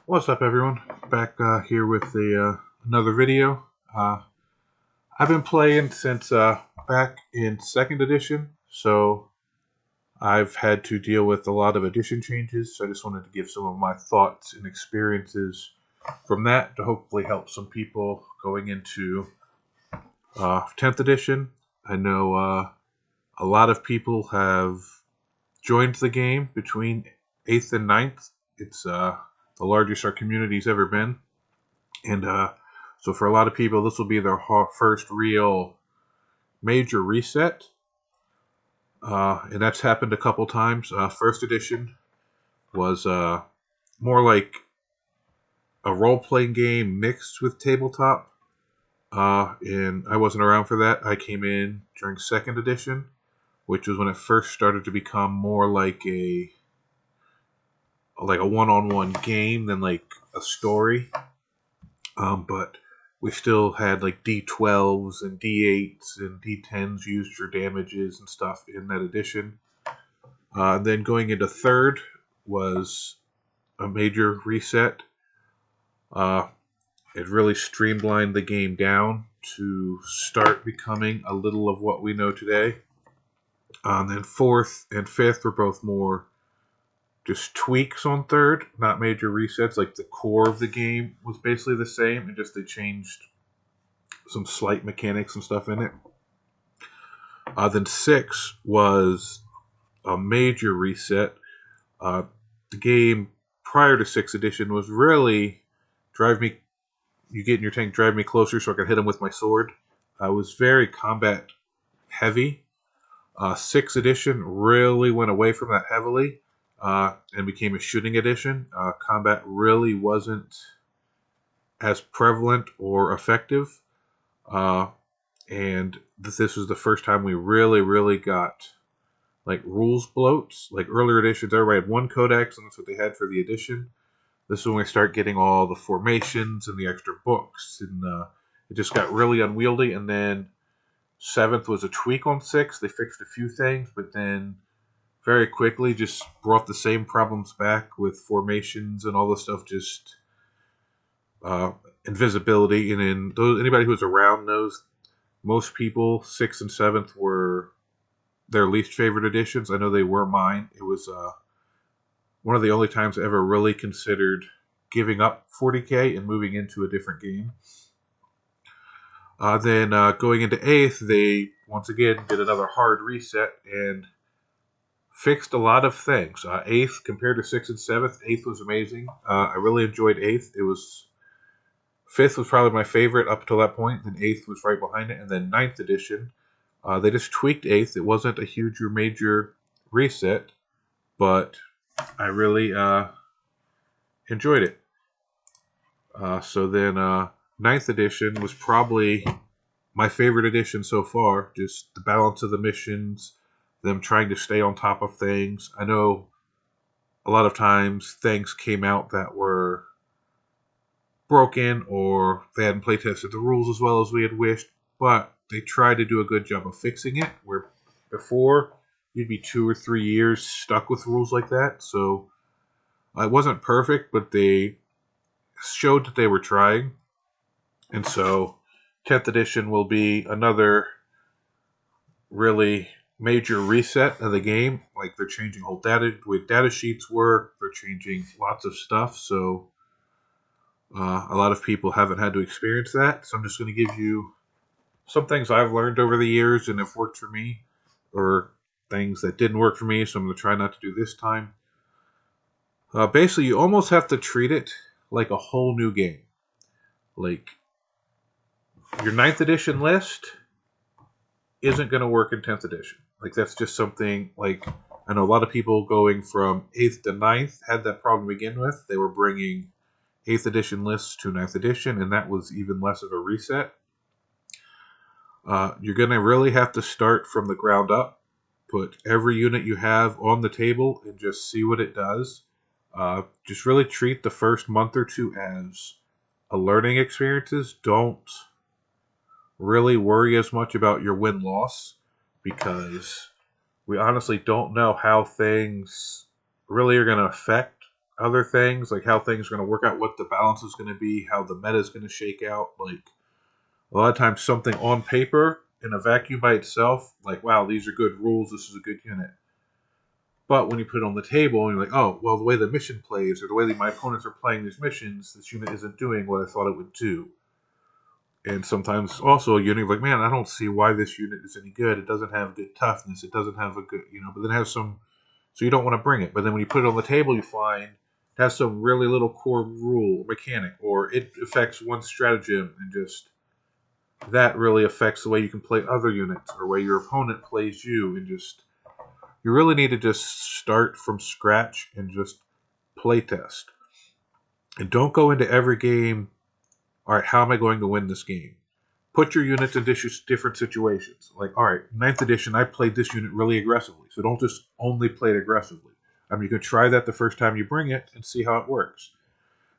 What's up, everyone? Back here with another video. I've been playing since back in second edition, so I've had to deal with a lot of edition changes. So I just wanted to give some of my thoughts and experiences from that to hopefully help some people going into 10th edition. I know a lot of people have joined the game between 8th and ninth. It's the largest our community's ever been. And so for a lot of people, this will be their first real major reset. And that's happened a couple times. First edition was more like a role-playing game mixed with tabletop. And I wasn't around for that. I came in during second edition, which was when it first started to become more like a one-on-one game than like a story. But we still had like D12s and D8s and D10s used for damages and stuff in that edition. Then going into third was a major reset. It really streamlined the game down to start becoming a little of what we know today. Then fourth and fifth were both more just tweaks on third, not major resets. Like the core of the game was basically the same, and just they changed some slight mechanics and stuff in it. Then six was a major reset. The game prior to 6th edition was really you get in your tank, drive me closer so I can hit him with my sword. It was very combat heavy. 6th edition really went away from that heavily and became a shooting edition. Combat really wasn't as prevalent or effective. And this was the first time we really got like rules bloats. Like earlier editions, everybody had one codex, and that's what they had for the edition. This is when we start getting all the formations and the extra books, and it just got really unwieldy. And then 7th was a tweak on 6th. They fixed a few things, but then very quickly just brought the same problems back with formations and all the stuff. Just invisibility, and then anybody who was around knows most people 6th and 7th were their least favorite editions. I know they were mine. It was one of the only times I ever really considered giving up 40k and moving into a different game. Then going into 8th, they once again did another hard reset and fixed a lot of things. 8th compared to 6th and 7th, 8th was amazing. I really enjoyed 8th. 5th was probably my favorite up until that point. Then 8th was right behind it, and then 9th edition. They just tweaked 8th. It wasn't a huge or major reset, but I really enjoyed it. So then 9th edition was probably my favorite edition so far. Just the balance of the missions, them trying to stay on top of things. I know a lot of times things came out that were broken or they hadn't playtested the rules as well as we had wished, but they tried to do a good job of fixing it, where before you'd be 2 or 3 years stuck with rules like that. So it wasn't perfect, but they showed that they were trying. And so 10th edition will be another really major reset of the game. Like they're changing whole data, the way data sheets work. They're changing lots of stuff. So a lot of people haven't had to experience that. So I'm just going to give you some things I've learned over the years and have worked for me, or things that didn't work for me. So I'm going to try not to do this time. Basically, you almost have to treat it like a whole new game. Like your 9th edition list isn't going to work in 10th edition. Like that's just something, like I know a lot of people going from 8th to 9th had that problem to begin with. They were bringing 8th edition lists to 9th edition, and that was even less of a reset. You're going to really have to start from the ground up. Put every unit you have on the table and just see what it does. Just really treat the first month or two as a learning experiences. Don't really worry as much about your win-loss, because we honestly don't know how things really are going to affect other things, like how things are going to work out, what the balance is going to be, how the meta is going to shake out. Like a lot of times, something on paper in a vacuum by itself, like wow, these are good rules. This is a good unit. But when you put it on the table, and you're like, oh, well, the way the mission plays, or the way that my opponents are playing these missions, this unit isn't doing what I thought it would do. And sometimes also a unit like, man, I don't see why this unit is any good. It doesn't have good toughness. It doesn't have a good, but then it has some, so you don't want to bring it. But then when you put it on the table, you find it has some really little core rule, mechanic, or it affects one stratagem, and just that really affects the way you can play other units, or way your opponent plays you, and just, you really need to just start from scratch and just play test. And don't go into every game, all right, how am I going to win this game? Put your units in different situations. Like, all right, 9th edition, I played this unit really aggressively. So don't just only play it aggressively. I mean, you can try that the first time you bring it and see how it works.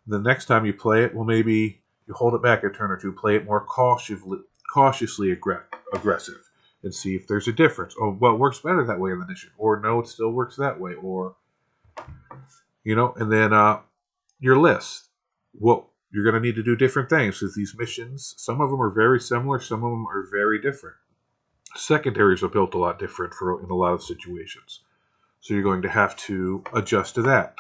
The next time you play it, well, maybe you hold it back a turn or two, play it more cautiously aggressive, and see if there's a difference. Oh, well, it works better that way in the edition. Or no, it still works that way. Or, and then your list. What you're going to need to do different things because these missions, some of them are very similar, some of them are very different. Secondaries are built a lot different in a lot of situations, so you're going to have to adjust to that.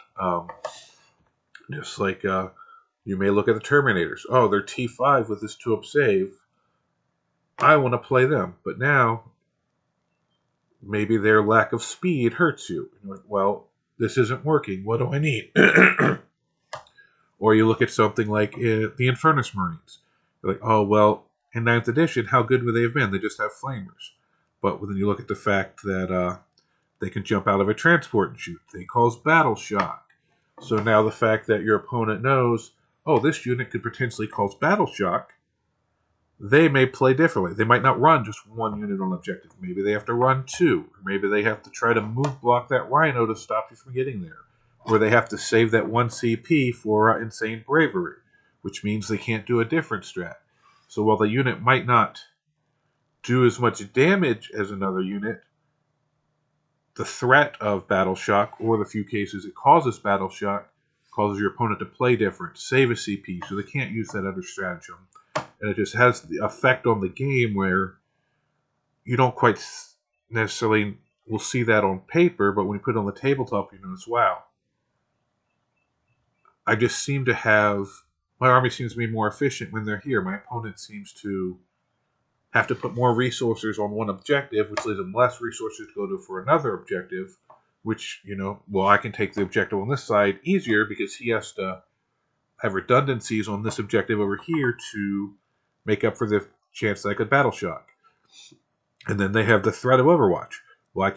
Just like you may look at the Terminators. Oh, they're T5 with this 2-up save. I want to play them, but now maybe their lack of speed hurts you. And you're like, well, this isn't working. What do I need? Or you look at something like the Infernus Marines. You're like, oh, well, in 9th edition, how good would they have been? They just have flamers. But then you look at the fact that they can jump out of a transport and shoot. They cause battle shock. So now the fact that your opponent knows, oh, this unit could potentially cause battle shock, they may play differently. They might not run just one unit on objective. Maybe they have to run 2. Or maybe they have to try to move block that Rhino to stop you from getting there. Or they have to save that 1 CP for Insane Bravery, which means they can't do a different strat. So while the unit might not do as much damage as another unit, the threat of Battle Shock, or the few cases it causes Battle Shock, causes your opponent to play different, save a CP, so they can't use that other stratagem. And it just has the effect on the game where you don't quite necessarily will see that on paper, but when you put it on the tabletop, you notice, wow, I just seem to have, my army seems to be more efficient when they're here. My opponent seems to have to put more resources on one objective, which leaves them less resources to go to for another objective, which, well, I can take the objective on this side easier because he has to have redundancies on this objective over here to make up for the chance that I could battle shock. And then they have the threat of Overwatch. Well,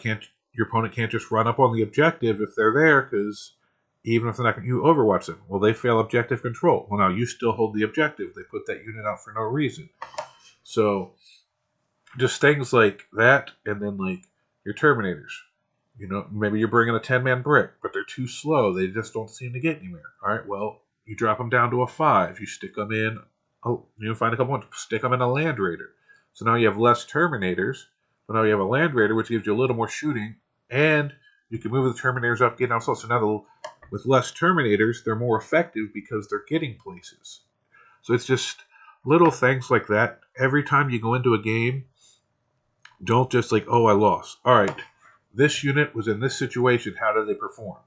your opponent can't just run up on the objective if they're there, because even if they're not going to Overwatch them, well, they fail objective control. Well, now you still hold the objective. They put that unit out for no reason. So just things like that, and then like your Terminators. Maybe you're bringing a 10-man brick, but they're too slow. They just don't seem to get anywhere. All right, well, you drop them down to a 5. You stick them in, find a couple ones, stick them in a Land Raider. So now you have less Terminators, but now you have a Land Raider, which gives you a little more shooting, and you can move the Terminators up, get down slow. So now with less Terminators, they're more effective because they're getting places. So it's just little things like that. Every time you go into a game, don't just like, oh, I lost. All right, this unit was in this situation. How did they perform?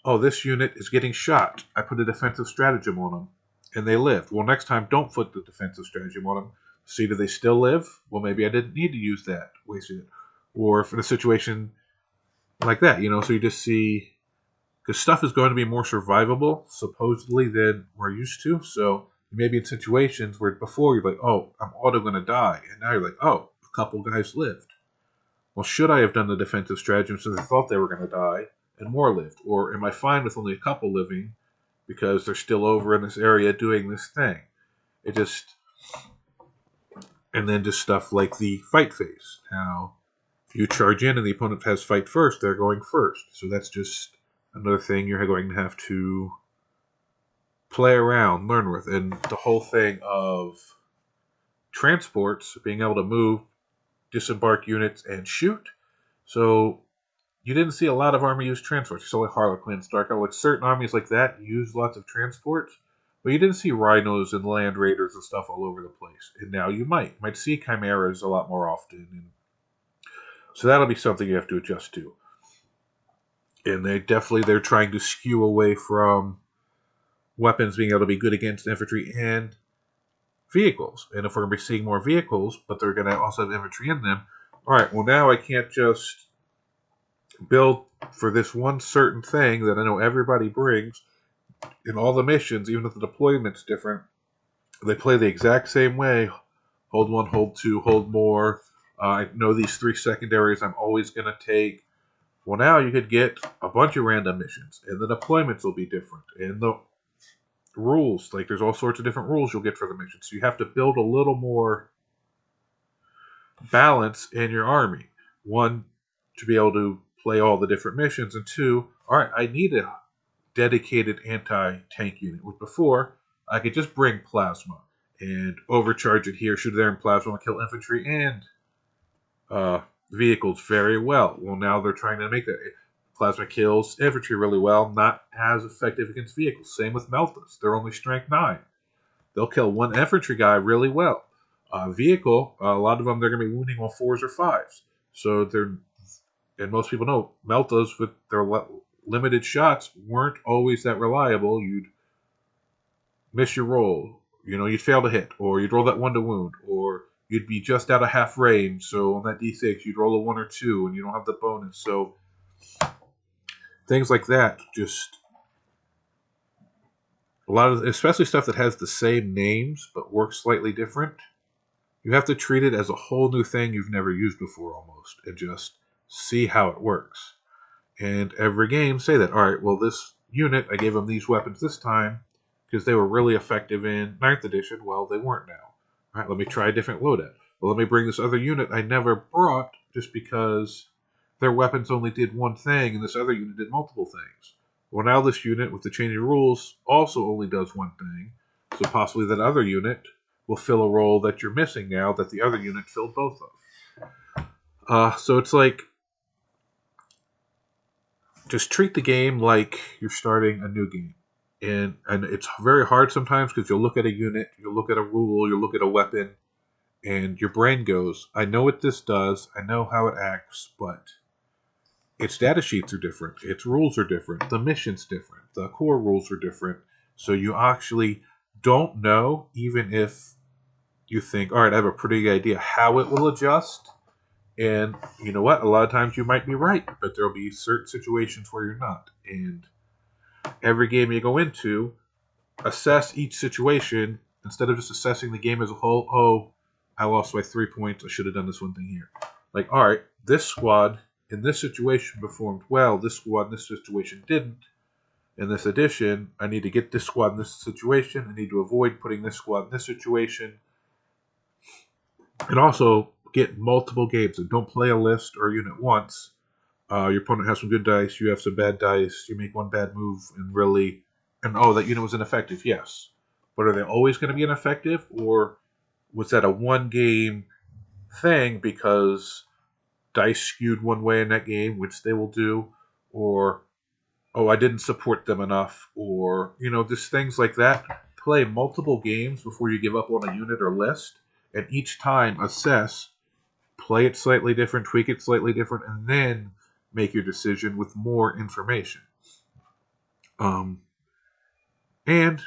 Oh, this unit is getting shot. I put a defensive stratagem on them, and they lived. Well, next time, don't put the defensive stratagem on them. See, do they still live? Well, maybe I didn't need to use that. Wasted it. Or if in a situation like that, so you just see, because stuff is going to be more survivable, supposedly, than we're used to. So you may be in situations where before you're like, oh, I'm auto going to die. And now you're like, oh, a couple guys lived. Well, should I have done the defensive stratagem since I thought they were going to die and more lived? Or am I fine with only a couple living because they're still over in this area doing this thing? And then just stuff like the fight phase. Now, if you charge in and the opponent has fight first, they're going first. So that's just another thing you're going to have to play around, learn with. And the whole thing of transports, being able to move, disembark units, and shoot. So you didn't see a lot of army use transports. You saw like Harlequins, Dark Elves, like certain armies like that use lots of transports, but you didn't see rhinos and land raiders and stuff all over the place. And now you might see chimeras a lot more often, and so that'll be something you have to adjust to. And they're trying to skew away from weapons being able to be good against infantry and vehicles. And if we're going to be seeing more vehicles, but they're going to also have infantry in them, all right, well, now I can't just build for this one certain thing that I know everybody brings in all the missions, even if the deployment's different. They play the exact same way. Hold one, hold two, hold more. I know these 3 secondaries I'm always going to take. Well, now you could get a bunch of random missions, and the deployments will be different, and the rules, like there's all sorts of different rules you'll get for the missions. So you have to build a little more balance in your army. One, to be able to play all the different missions, and two, all right, I need a dedicated anti-tank unit. With before, I could just bring plasma and overcharge it here, shoot there in plasma, and kill infantry and vehicles very well. Well, now they're trying to make that. Plasma kills infantry really well, not as effective against vehicles. Same with Meltas. They're only strength 9. They'll kill one infantry guy really well. Vehicle, a lot of them they're going to be wounding on 4s or 5s. So they're, and most people know, Meltas with their limited shots weren't always that reliable. You'd miss your roll. You'd fail to hit, or you'd roll that 1 to wound, or you'd be just out of half range. So on that d6, you'd roll a 1 or 2, and you don't have the bonus. So things like that, just a lot of, especially stuff that has the same names but works slightly different. You have to treat it as a whole new thing you've never used before, almost, and just see how it works. And every game say that, all right, well, this unit, I gave them these weapons this time because they were really effective in 9th edition. Well, they weren't now. All right, let me try a different loadout. Well, let me bring this other unit I never brought just because their weapons only did one thing and this other unit did multiple things. Well, now this unit, with the changing rules, also only does one thing. So possibly that other unit will fill a role that you're missing now that the other unit filled both of. So it's like, just treat the game like you're starting a new game. And it's very hard sometimes because you'll look at a unit, you'll look at a rule, you'll look at a weapon, and your brain goes, I know what this does, I know how it acts, but its data sheets are different, its rules are different, the mission's different, the core rules are different. So you actually don't know, even if you think, all right, I have a pretty good idea how it will adjust. And you know what? A lot of times you might be right, but there'll be certain situations where you're not. And every game you go into, assess each situation instead of just assessing the game as a whole. Oh, I lost by 3 points. I should have done this one thing here. Like, all right, this squad in this situation performed well. This squad in this situation didn't. In this edition, I need to get this squad in this situation. I need to avoid putting this squad in this situation. And also get multiple games. And don't play a list or a unit once. Your opponent has some good dice. You have some bad dice. You make one bad move and really, and oh, that unit was ineffective. Yes, but are they always going to be ineffective, or was that a one-game thing because dice skewed one way in that game, which they will do, or oh, I didn't support them enough, or just things like that. Play multiple games before you give up on a unit or list, and each time assess, play it slightly different, tweak it slightly different, and then make your decision with more information. And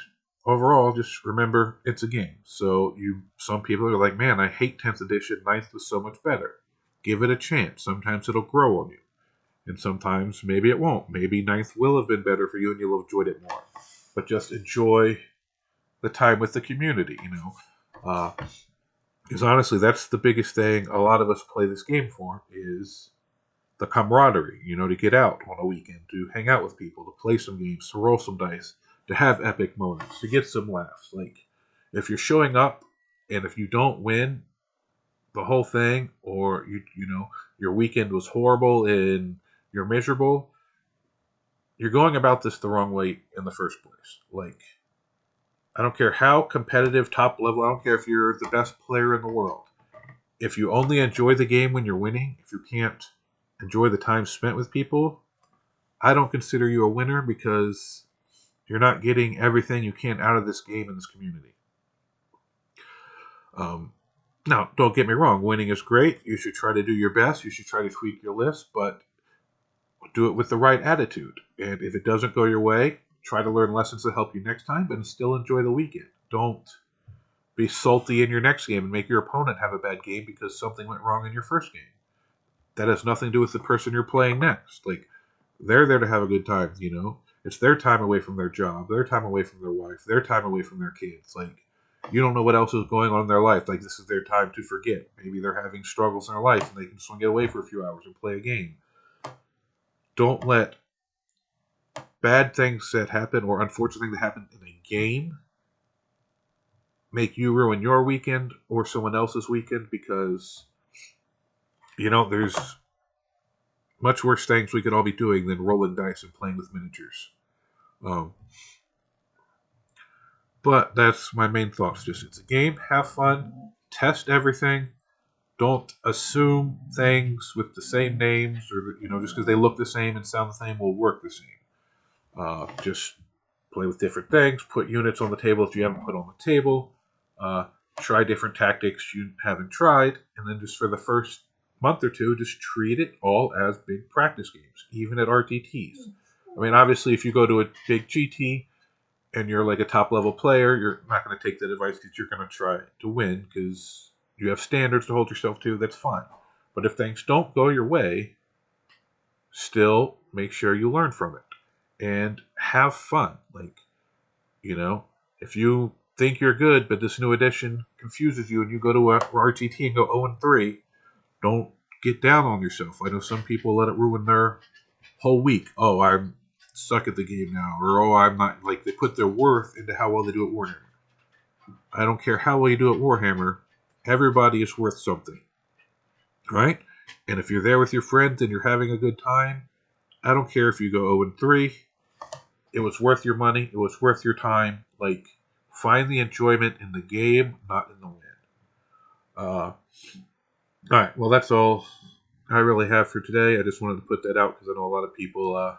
overall, just remember it's a game. So some people are like, man, I hate 10th edition. 9th was so much better. Give it a chance. Sometimes it'll grow on you. And sometimes maybe it won't. Maybe 9th will have been better for you and you'll have enjoyed it more. But just enjoy the time with the community, Because honestly, that's the biggest thing a lot of us play this game for, is the camaraderie, to get out on a weekend, to hang out with people, to play some games, to roll some dice, to have epic moments, to get some laughs. Like, if you're showing up and if you don't win the whole thing, or your weekend was horrible and you're miserable, you're going about this the wrong way in the first place. Like, I don't care how competitive, top level, I don't care if you're the best player in the world. If you only enjoy the game when you're winning, if you can't enjoy the time spent with people, I don't consider you a winner because you're not getting everything you can out of this game and this community. Now, don't get me wrong, winning is great. You should try to do your best. You should try to tweak your list, but do it with the right attitude. And if it doesn't go your way, try to learn lessons that help you next time, but still enjoy the weekend. Don't be salty in your next game and make your opponent have a bad game because something went wrong in your first game. That has nothing to do with the person you're playing next. Like, they're there to have a good time, you know? It's their time away from their job, their time away from their wife, their time away from their kids. Like, you don't know what else is going on in their life. Like, this is their time to forget. Maybe they're having struggles in their life and they can swing it away for a few hours and play a game. Don't let bad things that happen or unfortunate things that happen in a game make you ruin your weekend or someone else's weekend, because, you know, there's much worse things we could all be doing than rolling dice and playing with miniatures. But that's my main thoughts. Just, it's a game. Have fun. Test everything. Don't assume things with the same names, or, you know, just because they look the same and sound the same will work the same. Just play with different things. Put units on the table that you haven't put on the table. Try different tactics you haven't tried, and then just for the first month or two, just treat it all as big practice games, even at RTTs. I mean, obviously, if you go to a big GT and you're like a top level player, you're not going to take that advice because you're going to try to win because you have standards to hold yourself to. That's fine. But if things don't go your way, still make sure you learn from it and have fun. Like, you know, if you think you're good, but this new edition confuses you and you go to a RTT and go 0-3, don't get down on yourself. I know some people let it ruin their whole week. Oh, I'm suck at the game now, or oh, I'm not. Like, they put their worth into how well they do at Warhammer. I don't care how well you do at Warhammer. Everybody is worth something, right? And if you're there with your friends and you're having a good time, I don't care if you go 0-3. It was worth your money. It was worth your time. Like, find the enjoyment in the game, not in the win. All right. Well, that's all I really have for today. I just wanted to put that out because I know a lot of people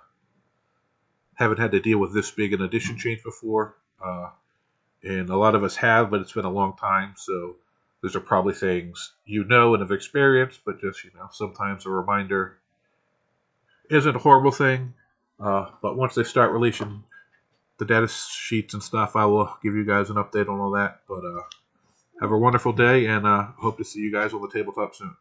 haven't had to deal with this big an edition change before. And a lot of us have, but it's been a long time. So those are probably things you know and have experienced, but just, you know, sometimes a reminder isn't a horrible thing. But once they start releasing the data sheets and stuff, I will give you guys an update on all that. But have a wonderful day, and hope to see you guys on the tabletop soon.